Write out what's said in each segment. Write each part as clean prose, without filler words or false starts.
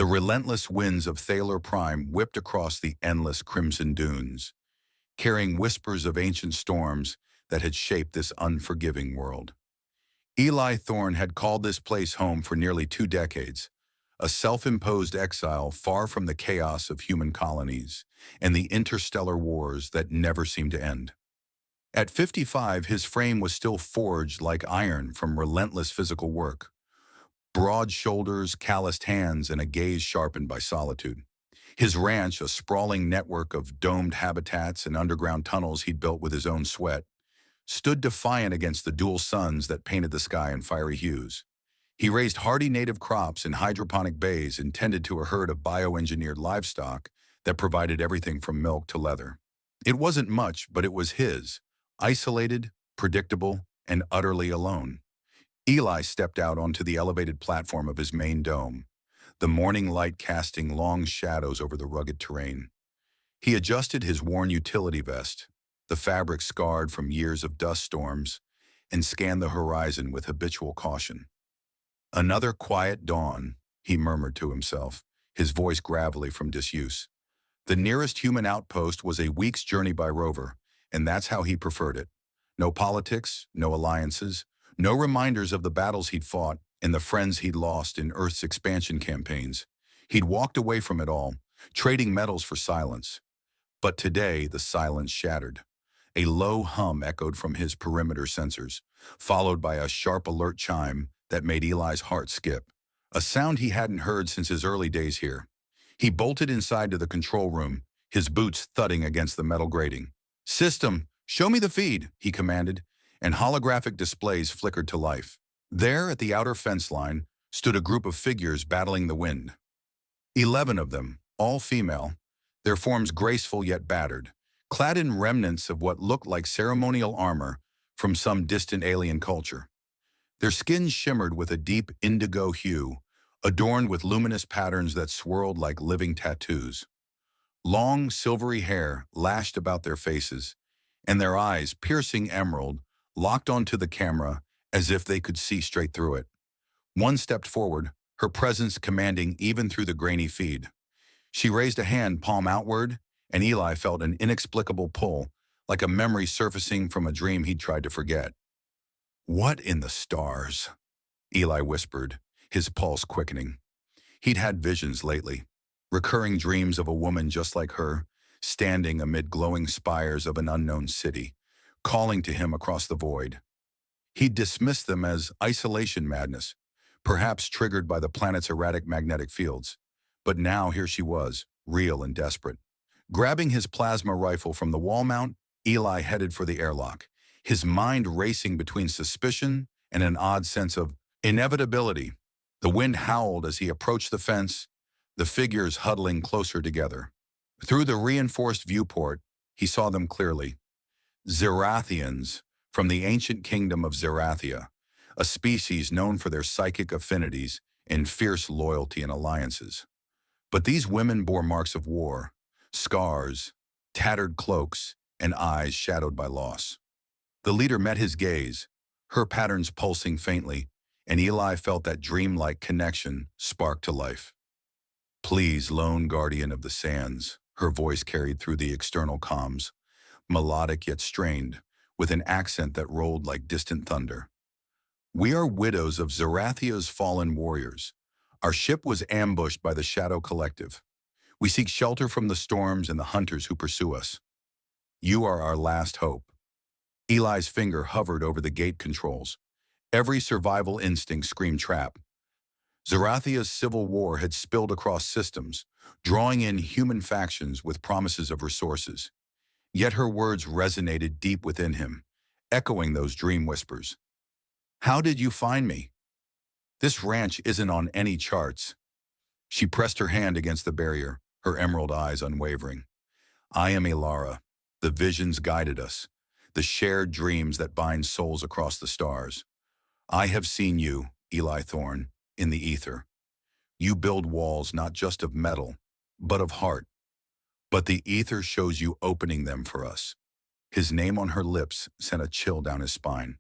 relentless winds of Thalor Prime whipped across the endless crimson dunes, carrying whispers of ancient storms that had shaped this unforgiving world. Eli Thorne had called this place home for nearly 2 decades, a self-imposed exile far from the chaos of human colonies and the interstellar wars that never seemed to end. At 55, his frame was still forged like iron from relentless physical work. Broad shoulders, calloused hands, and a gaze sharpened by solitude. His ranch, a sprawling network of domed habitats and underground tunnels he'd built with his own sweat, stood defiant against the dual suns that painted the sky in fiery hues. He raised hardy native crops in hydroponic bays and tended to a herd of bioengineered livestock that provided everything from milk to leather. It wasn't much, but it was his, isolated, predictable, and utterly alone. Eli stepped out onto the elevated platform of his main dome, the morning light casting long shadows over the rugged terrain. He adjusted his worn utility vest, the fabric scarred from years of dust storms, and scanned the horizon with habitual caution. Another quiet dawn, he murmured to himself, his voice gravelly from disuse. The nearest human outpost was a week's journey by rover, and that's how he preferred it. No politics, no alliances, no reminders of the battles he'd fought and the friends he'd lost in Earth's expansion campaigns. He'd walked away from it all, trading metals for silence. But today, the silence shattered. A low hum echoed from his perimeter sensors, followed by a sharp alert chime that made Eli's heart skip, a sound he hadn't heard since his early days here. He bolted inside to the control room, his boots thudding against the metal grating. "System, show me the feed," he commanded, and holographic displays flickered to life. There, at the outer fence line, stood a group of figures battling the wind. 11 of them, all female, their forms graceful yet battered, clad in remnants of what looked like ceremonial armor from some distant alien culture. Their skins shimmered with a deep indigo hue, adorned with luminous patterns that swirled like living tattoos. Long, silvery hair lashed about their faces, and their eyes, piercing emerald, locked onto the camera as if they could see straight through it. One stepped forward, her presence commanding even through the grainy feed. She raised a hand palm outward, and Eli felt an inexplicable pull, like a memory surfacing from a dream he'd tried to forget. "What in the stars?" Eli whispered, his pulse quickening. He'd had visions lately, recurring dreams of a woman just like her, standing amid glowing spires of an unknown city, calling to him across the void. He'd dismissed them as isolation madness, perhaps triggered by the planet's erratic magnetic fields. But now here she was, real and desperate. Grabbing his plasma rifle from the wall mount, Eli headed for the airlock, his mind racing between suspicion and an odd sense of inevitability. The wind howled as he approached the fence, the figures huddling closer together. Through the reinforced viewport, he saw them clearly. Zerathians, from the ancient kingdom of Zerathia, a species known for their psychic affinities and fierce loyalty and alliances. But these women bore marks of war, scars, tattered cloaks, and eyes shadowed by loss. The leader met his gaze, her patterns pulsing faintly, and Eli felt that dreamlike connection spark to life. "Please, lone guardian of the sands," her voice carried through the external comms, melodic yet strained, with an accent that rolled like distant thunder. "We are widows of Zerathia's fallen warriors. Our ship was ambushed by the Shadow Collective. We seek shelter from the storms and the hunters who pursue us. You are our last hope." Eli's finger hovered over the gate controls. Every survival instinct screamed trap. Zerathia's civil war had spilled across systems, drawing in human factions with promises of resources. Yet her words resonated deep within him, echoing those dream whispers. "How did you find me? This ranch isn't on any charts." She pressed her hand against the barrier, her emerald eyes unwavering. "I am Elara. The visions guided us, the shared dreams that bind souls across the stars. I have seen you, Eli Thorne, in the ether. You build walls not just of metal, but of heart. But the ether shows you opening them for us." His name on her lips sent a chill down his spine.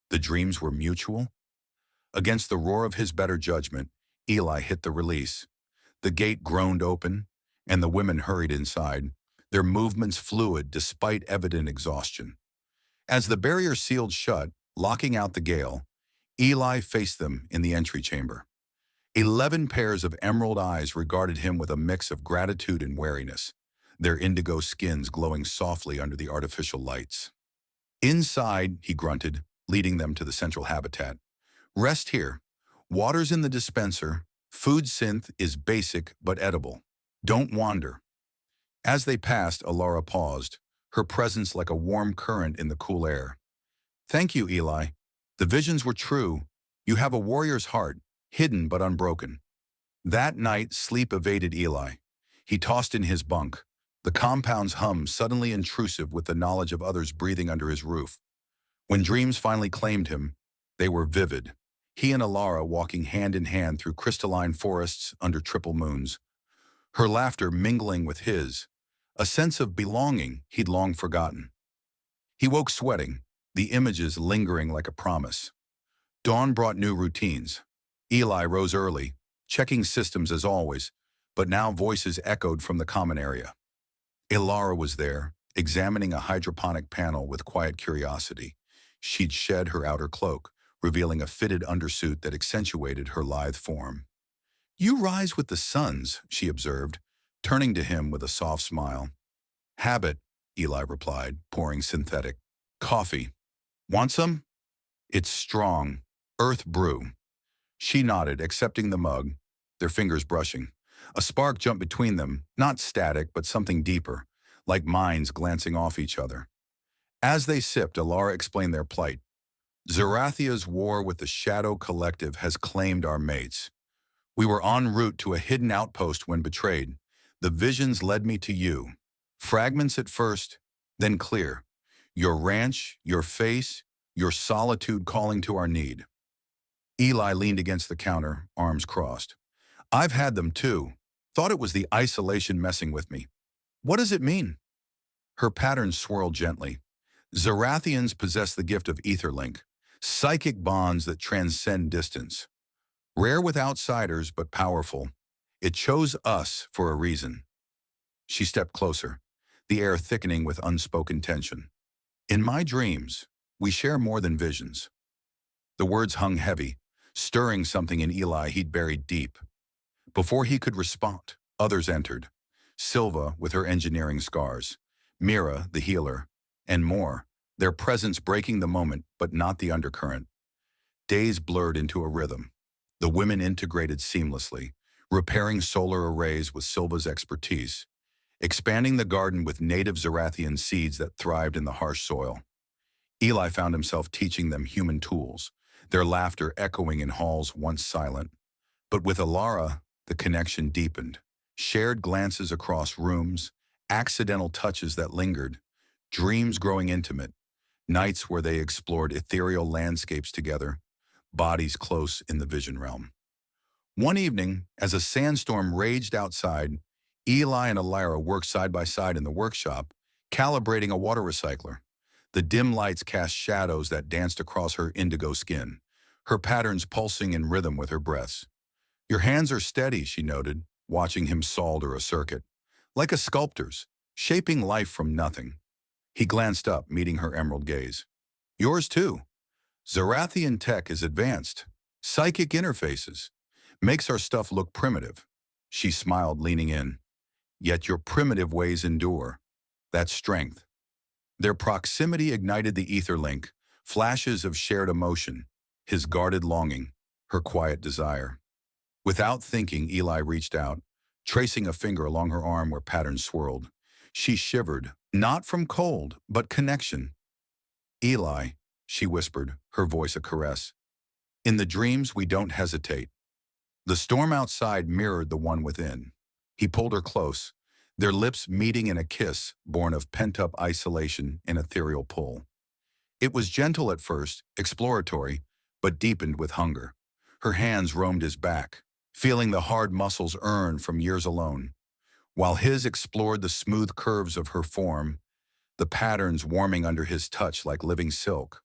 The dreams were mutual? Against the roar of his better judgment, Eli hit the release. The gate groaned open, and the women hurried inside, their movements fluid despite evident exhaustion. As the barrier sealed shut, locking out the gale, Eli faced them in the entry chamber. 11 pairs of emerald eyes regarded him with a mix of gratitude and wariness, their indigo skins glowing softly under the artificial lights. Inside, he grunted, leading them to the central habitat. Rest here. Water's in the dispenser. Food synth is basic but edible. Don't wander. As they passed, Alara paused, her presence like a warm current in the cool air. Thank you, Eli. The visions were true. You have a warrior's heart, hidden but unbroken. That night, sleep evaded Eli. He tossed in his bunk, the compound's hum suddenly intrusive with the knowledge of others breathing under his roof. When dreams finally claimed him, they were vivid. He and Alara walking hand in hand through crystalline forests under triple moons, her laughter mingling with his, a sense of belonging he'd long forgotten. He woke sweating, the images lingering like a promise. Dawn brought new routines. Eli rose early, checking systems as always, but now voices echoed from the common area. Alara was there, examining a hydroponic panel with quiet curiosity. She'd shed her outer cloak, revealing a fitted undersuit that accentuated her lithe form. You rise with the suns, she observed, turning to him with a soft smile. Habit, Eli replied, pouring synthetic. Coffee. Want some? It's strong. Earth brew. She nodded, accepting the mug, their fingers brushing. A spark jumped between them, not static, but something deeper, like minds glancing off each other. As they sipped, Alara explained their plight. Zarathia's war with the Shadow Collective has claimed our mates. We were en route to a hidden outpost when betrayed. The visions led me to you. Fragments at first, then clear. Your ranch, your face, your solitude calling to our need. Eli leaned against the counter, arms crossed. I've had them too. Thought it was the isolation messing with me. What does it mean? Her patterns swirled gently. Zarathians possess the gift of etherlink, psychic bonds that transcend distance. Rare with outsiders, but powerful. It chose us for a reason. She stepped closer, the air thickening with unspoken tension. In my dreams, we share more than visions. The words hung heavy, stirring something in Eli he'd buried deep. Before he could respond, others entered. Silva with her engineering scars, Mira, the healer, and more, their presence breaking the moment but not the undercurrent. Days blurred into a rhythm. The women integrated seamlessly, repairing solar arrays with Silva's expertise, expanding the garden with native Zarathian seeds that thrived in the harsh soil. Eli found himself teaching them human tools, their laughter echoing in halls once silent. But with Alara, the connection deepened. Shared glances across rooms, accidental touches that lingered, dreams growing intimate, nights where they explored ethereal landscapes together, bodies close in the vision realm. One evening, as a sandstorm raged outside, Eli and Alara worked side by side in the workshop, calibrating a water recycler. The dim lights cast shadows that danced across her indigo skin, her patterns pulsing in rhythm with her breaths. Your hands are steady, she noted, watching him solder a circuit. Like a sculptor's, shaping life from nothing. He glanced up, meeting her emerald gaze. Yours too. Zarathian tech is advanced. Psychic interfaces. Makes our stuff look primitive. She smiled, leaning in. Yet your primitive ways endure. That's strength. Their proximity ignited the ether link, flashes of shared emotion, his guarded longing, her quiet desire. Without thinking, Eli reached out, tracing a finger along her arm where patterns swirled. She shivered, not from cold, but connection. Eli, she whispered, her voice a caress. In the dreams, we don't hesitate. The storm outside mirrored the one within. He pulled her close, their lips meeting in a kiss born of pent-up isolation and ethereal pull. It was gentle at first, exploratory, but deepened with hunger. Her hands roamed his back, feeling the hard muscles earned from years alone, while his explored the smooth curves of her form, the patterns warming under his touch like living silk.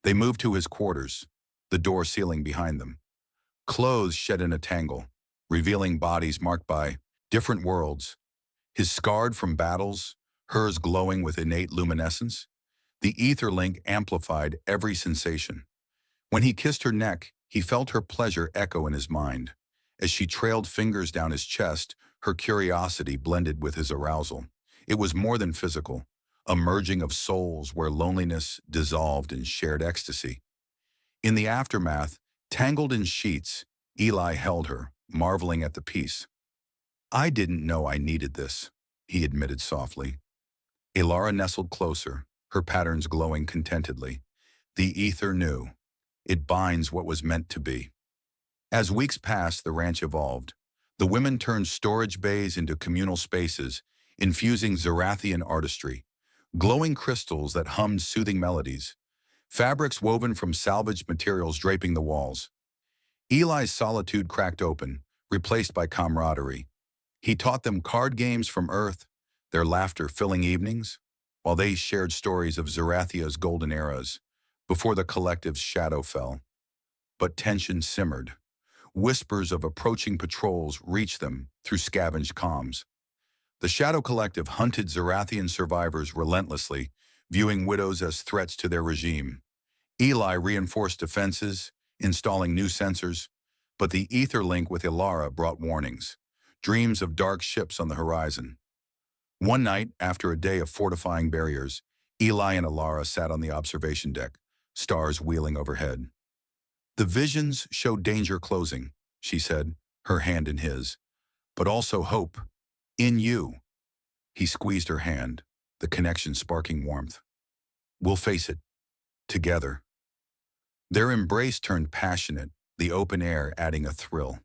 They moved to his quarters, the door sealing behind them. Clothes shed in a tangle, revealing bodies marked by different worlds, his scarred from battles, hers glowing with innate luminescence. The ether link amplified every sensation. When he kissed her neck, he felt her pleasure echo in his mind. As she trailed fingers down his chest, her curiosity blended with his arousal. It was more than physical, a merging of souls where loneliness dissolved in shared ecstasy. In the aftermath, tangled in sheets, Eli held her, marveling at the peace. "I didn't know I needed this," he admitted softly. Elara nestled closer, her patterns glowing contentedly. The ether knew. It binds what was meant to be. As weeks passed, the ranch evolved. The women turned storage bays into communal spaces, infusing Zarathian artistry. Glowing crystals that hummed soothing melodies. Fabrics woven from salvaged materials draping the walls. Eli's solitude cracked open, replaced by camaraderie. He taught them card games from Earth, their laughter filling evenings, while they shared stories of Zarathia's golden eras, before the collective's shadow fell. But tension simmered. Whispers of approaching patrols reached them through scavenged comms. The Shadow Collective hunted Zarathian survivors relentlessly, viewing widows as threats to their regime. Eli reinforced defenses, installing new sensors, but the ether link with Elara brought warnings, dreams of dark ships on the horizon. One night, after a day of fortifying barriers, Eli and Elara sat on the observation deck, stars wheeling overhead. "The visions showed danger closing," she said, her hand in his, "but also hope. In you." He squeezed her hand, the connection sparking warmth. "We'll face it. Together." Their embrace turned passionate, the open air adding a thrill.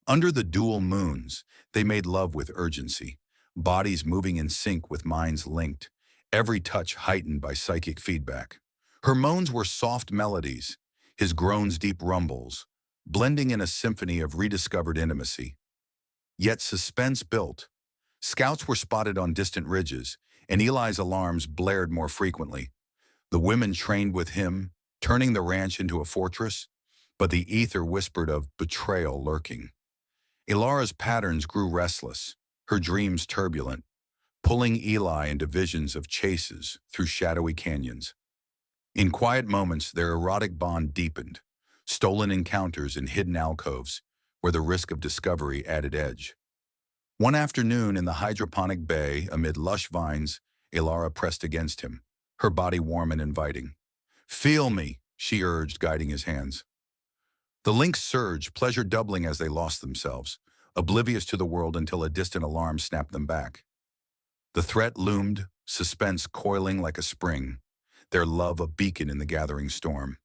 Under the dual moons, they made love with urgency, bodies moving in sync with minds linked, every touch heightened by psychic feedback. Her moans were soft melodies, his groans deep rumbles, blending in a symphony of rediscovered intimacy. Yet suspense built. Scouts were spotted on distant ridges, and Eli's alarms blared more frequently. The women trained with him, turning the ranch into a fortress, but the ether whispered of betrayal lurking. Elara's patterns grew restless, her dreams turbulent, pulling Eli into visions of chases through shadowy canyons. In quiet moments, their erotic bond deepened, stolen encounters in hidden alcoves, where the risk of discovery added edge. One afternoon in the hydroponic bay, amid lush vines, Elara pressed against him, her body warm and inviting. "Feel me," she urged, guiding his hands. The links surged, pleasure doubling as they lost themselves, oblivious to the world until a distant alarm snapped them back. The threat loomed, suspense coiling like a spring, their love a beacon in the gathering storm.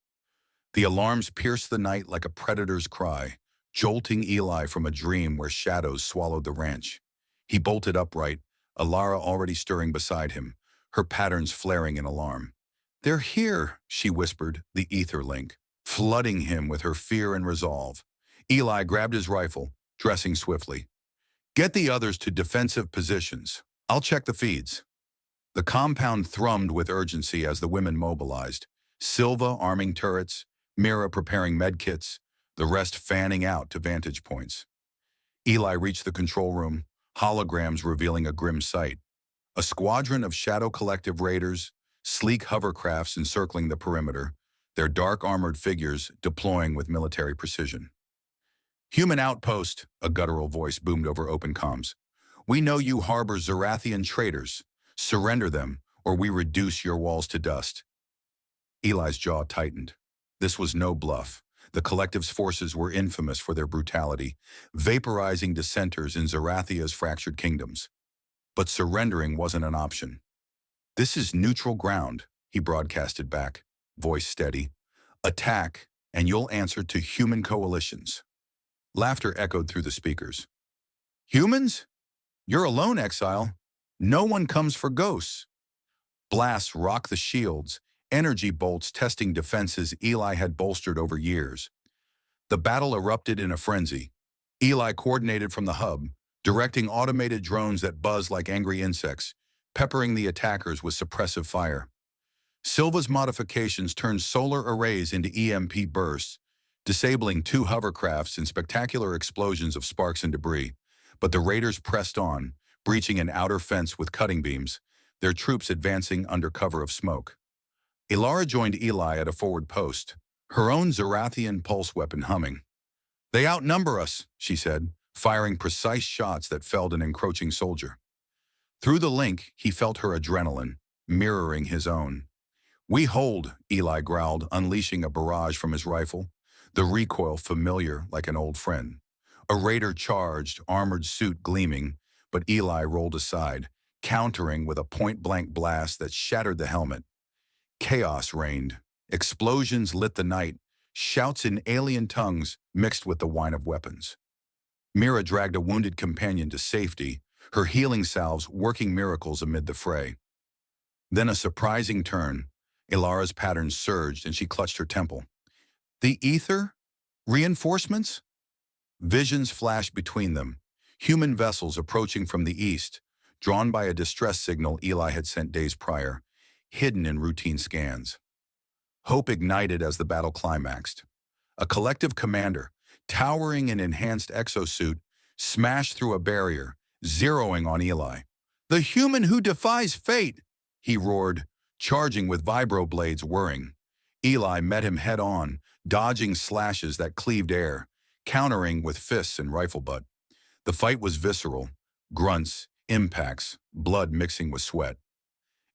The alarms pierced the night like a predator's cry, jolting Eli from a dream where shadows swallowed the ranch. He bolted upright, Elara already stirring beside him, her patterns flaring in alarm. "They're here," she whispered, the ether link, flooding him with her fear and resolve. Eli grabbed his rifle, dressing swiftly. "Get the others to defensive positions. I'll check the feeds." The compound thrummed with urgency as the women mobilized, Silva arming turrets, Mira preparing medkits, the rest fanning out to vantage points. Eli reached the control room, holograms revealing a grim sight. A squadron of Shadow Collective raiders, sleek hovercrafts encircling the perimeter, their dark armored figures deploying with military precision. "Human outpost," a guttural voice boomed over open comms. "We know you harbor Zarathian traitors. Surrender them, or we reduce your walls to dust." Eli's jaw tightened. This was no bluff. The Collective's forces were infamous for their brutality, vaporizing dissenters in Zarathia's fractured kingdoms. But surrendering wasn't an option. "This is neutral ground," he broadcasted back, voice steady. "Attack, and you'll answer to human coalitions." Laughter echoed through the speakers. "Humans? You're alone, Exile. No one comes for ghosts." Blasts rocked the shields, energy bolts testing defenses Eli had bolstered over years. The battle erupted in a frenzy. Eli coordinated from the hub, directing automated drones that buzzed like angry insects, peppering the attackers with suppressive fire. Silva's modifications turned solar arrays into EMP bursts, disabling 2 hovercrafts in spectacular explosions of sparks and debris. But the raiders pressed on, breaching an outer fence with cutting beams, their troops advancing under cover of smoke. Ilara joined Eli at a forward post, her own Zarathian pulse weapon humming. "They outnumber us," she said, firing precise shots that felled an encroaching soldier. Through the link, he felt her adrenaline, mirroring his own. "We hold," Eli growled, unleashing a barrage from his rifle, the recoil familiar like an old friend. A raider charged, armored suit gleaming, but Eli rolled aside, countering with a point-blank blast that shattered the helmet. Chaos reigned. Explosions lit the night, shouts in alien tongues mixed with the whine of weapons. Mira dragged a wounded companion to safety, her healing salves working miracles amid the fray. Then a surprising turn. Ilara's patterns surged and she clutched her temple. The ether? Reinforcements? Visions flashed between them. Human vessels approaching from the east, drawn by a distress signal Eli had sent days prior, hidden in routine scans. Hope ignited as the battle climaxed. A collective commander, towering in enhanced exosuit, smashed through a barrier, zeroing on Eli. "The human who defies fate!" he roared, charging with vibroblades whirring. Eli met him head-on, dodging slashes that cleaved air, countering with fists and rifle butt. The fight was visceral, grunts, impacts, blood mixing with sweat.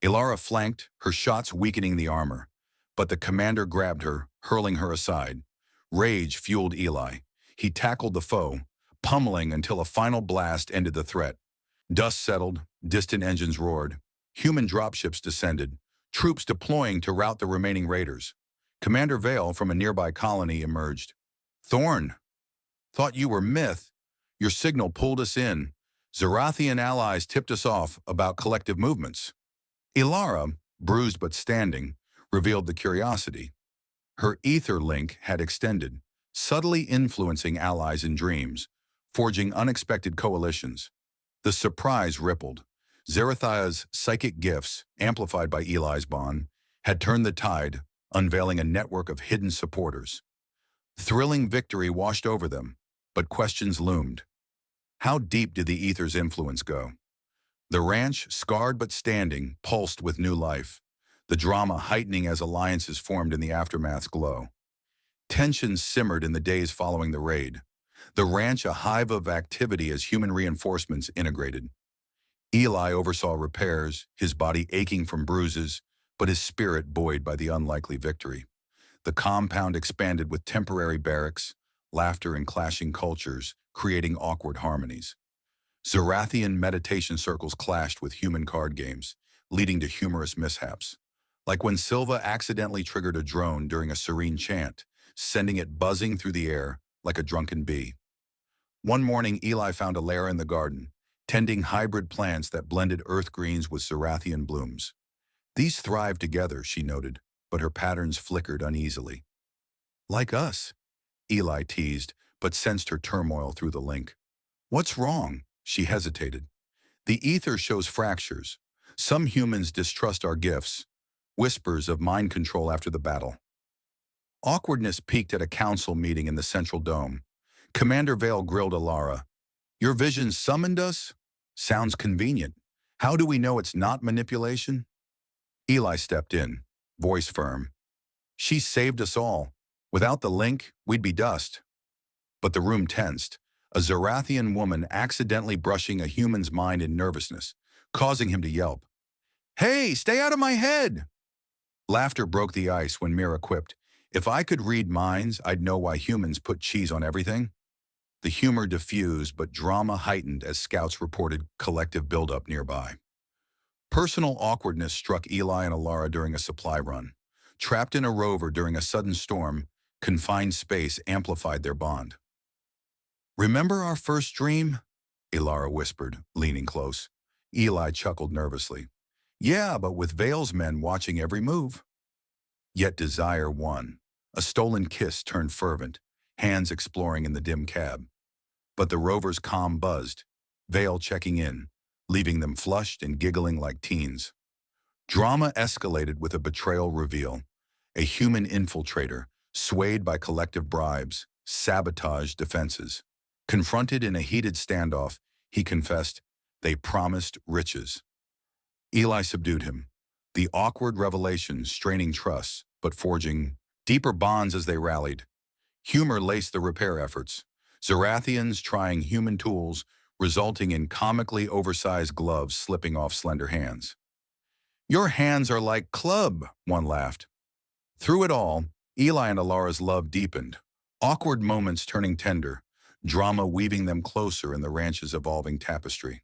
Ilara flanked, her shots weakening the armor, but the commander grabbed her, hurling her aside. Rage fueled Eli. He tackled the foe, pummeling until a final blast ended the threat. Dust settled, distant engines roared. Human dropships descended, troops deploying to rout the remaining raiders. Commander Vale from a nearby colony emerged. "Thorn, thought you were myth. Your signal pulled us in. Zarathian allies tipped us off about collective movements." Ilara, bruised but standing, revealed the curiosity. Her ether link had extended, subtly influencing allies in dreams, forging unexpected coalitions. The surprise rippled. Zarathia's psychic gifts, amplified by Eli's bond, had turned the tide, unveiling a network of hidden supporters. Thrilling victory washed over them, but questions loomed. How deep did the ether's influence go? The ranch, scarred but standing, pulsed with new life, the drama heightening as alliances formed in the aftermath's glow. Tensions simmered in the days following the raid, the ranch a hive of activity as human reinforcements integrated. Eli oversaw repairs, his body aching from bruises, but his spirit buoyed by the unlikely victory. The compound expanded with temporary barracks, laughter and clashing cultures, creating awkward harmonies. Zarathian meditation circles clashed with human card games, leading to humorous mishaps. Like when Silva accidentally triggered a drone during a serene chant, sending it buzzing through the air like a drunken bee. One morning, Eli found a lair in the garden, tending hybrid plants that blended earth greens with Zarathian blooms. These thrived together, she noted, but her patterns flickered uneasily. "Like us," Eli teased, but sensed her turmoil through the link. "What's wrong?" She hesitated. "The ether shows fractures. Some humans distrust our gifts. Whispers of mind control after the battle." Awkwardness peaked at a council meeting in the central dome. Commander Vale grilled Ilara. "Your vision summoned us? Sounds convenient. How do we know it's not manipulation?" Eli stepped in, voice firm. "She saved us all. Without the link, we'd be dust." But the room tensed, a Zarathian woman accidentally brushing a human's mind in nervousness, causing him to yelp. "Hey, stay out of my head!" Laughter broke the ice when Mira quipped, "If I could read minds, I'd know why humans put cheese on everything." The humor diffused, but drama heightened as scouts reported collective buildup nearby. Personal awkwardness struck Eli and Ilara during a supply run. Trapped in a rover during a sudden storm, confined space amplified their bond. "Remember our first dream?" Ilara whispered, leaning close. Eli chuckled nervously. "Yeah, but with Vale's men watching every move." Yet desire won. A stolen kiss turned fervent, hands exploring in the dim cab. But the rover's calm buzzed, Vale checking in, leaving them flushed and giggling like teens. Drama escalated with a betrayal reveal. A human infiltrator, swayed by collective bribes, sabotaged defenses. Confronted in a heated standoff, he confessed, "They promised riches." Eli subdued him, the awkward revelation straining trusts, but forging deeper bonds as they rallied. Humor laced the repair efforts, Zarathians trying human tools, resulting in comically oversized gloves slipping off slender hands. "Your hands are like club," one laughed. Through it all, Eli and Alara's love deepened, awkward moments turning tender, drama weaving them closer in the ranch's evolving tapestry.